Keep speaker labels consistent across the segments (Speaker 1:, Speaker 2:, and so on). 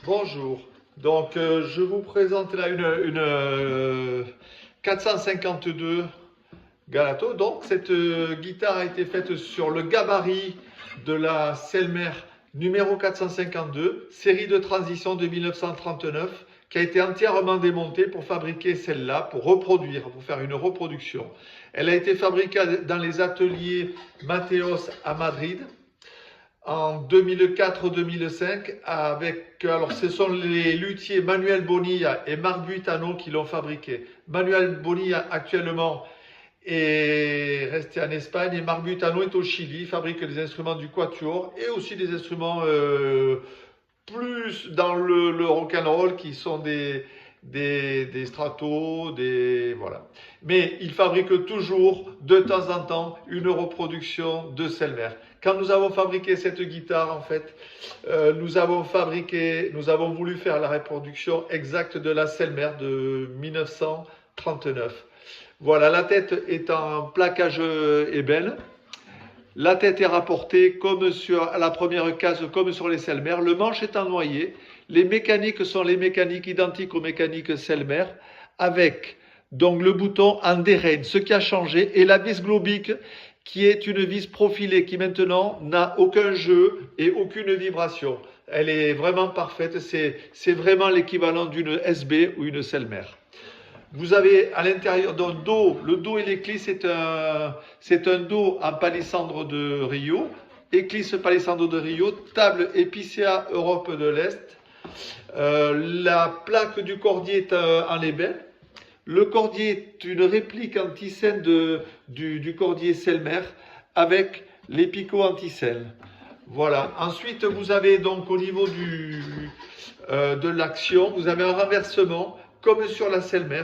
Speaker 1: Bonjour, donc je vous présente là une 452 Galato. Donc cette guitare a été faite sur le gabarit de la Selmer numéro 452, série de transition de 1939, qui a été entièrement démontée pour fabriquer celle-là, pour faire une reproduction. Elle a été fabriquée dans les ateliers Mateos à Madrid en 2004-2005 alors ce sont les luthiers Manuel Bonilla et Marc Buitano qui l'ont fabriqué. Manuel Bonilla actuellement est resté en Espagne et Marc Buitano est au Chili. Il fabrique des instruments du quatuor et aussi des instruments plus dans le rock'n'roll qui sont des stratos, voilà. Mais il fabrique toujours de temps en temps une reproduction de Selmer. Quand nous avons fabriqué cette guitare, en fait, nous avons voulu faire la reproduction exacte de la Selmer de 1939. Voilà, la tête est en plaquage ébène. La tête est rapportée comme sur la première case, comme sur les Selmer. Le manche est en noyer. Les mécaniques sont les mécaniques identiques aux mécaniques Selmer, avec donc le bouton en D-Rein. Ce qui a changé est la vis globique, qui est une vis profilée, qui maintenant n'a aucun jeu et aucune vibration. Elle est vraiment parfaite. C'est vraiment l'équivalent d'une SB ou une Selmer. Vous avez à l'intérieur d'un dos, le dos et l'éclisse, c'est un dos en palissandre de Rio, éclisse palissandre de Rio, table Epicéa Europe de l'Est. La plaque du cordier est en ébène. Le cordier est une réplique anti-scène du cordier Selmer avec les picots anti-scène. Voilà. Ensuite, vous avez donc au niveau de l'action, vous avez un renversement comme sur la Selmer,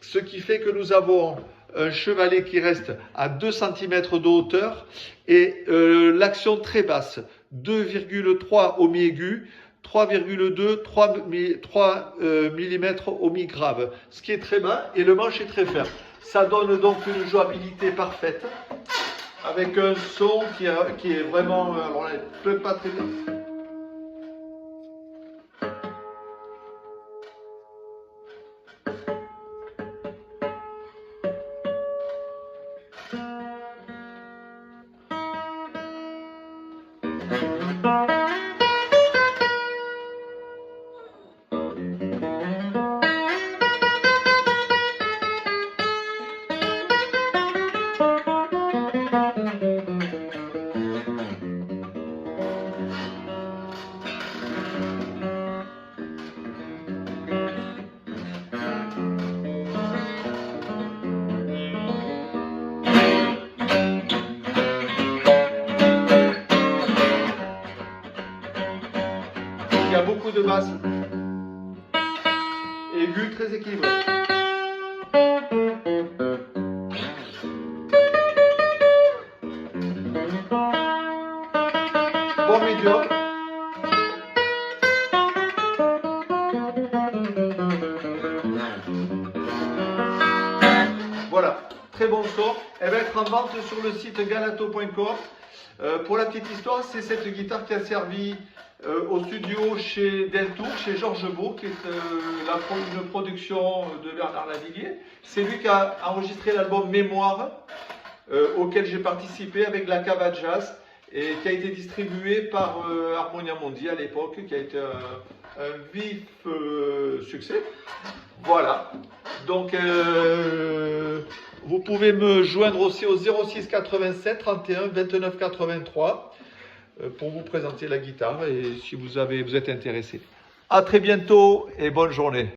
Speaker 1: ce qui fait que nous avons un chevalet qui reste à 2 cm de hauteur et l'action très basse, 2,3 au mi-aigu, 3,2, 3 mm au mi-grave, ce qui est très bas, et le manche est très ferme. Ça donne donc une jouabilité parfaite, avec un son qui est vraiment, alors là, peut pas très bien. Il y a beaucoup de basses aigus très équilibrés. Bon médium. Voilà, très bon son. Elle va être en vente sur le site galato.com. Pour la petite histoire, c'est cette guitare qui a servi au studio chez Deltour, chez Georges Beau, qui est une production de Bernard Lavilliers. C'est lui qui a enregistré l'album Mémoire, auquel j'ai participé avec la Cava Jazz, et qui a été distribué par Harmonia Mundi à l'époque, qui a été un vif succès. Voilà. Donc, vous pouvez me joindre aussi au 06 87 31 29 83 pour vous présenter la guitare et si vous êtes intéressé. À très bientôt et bonne journée.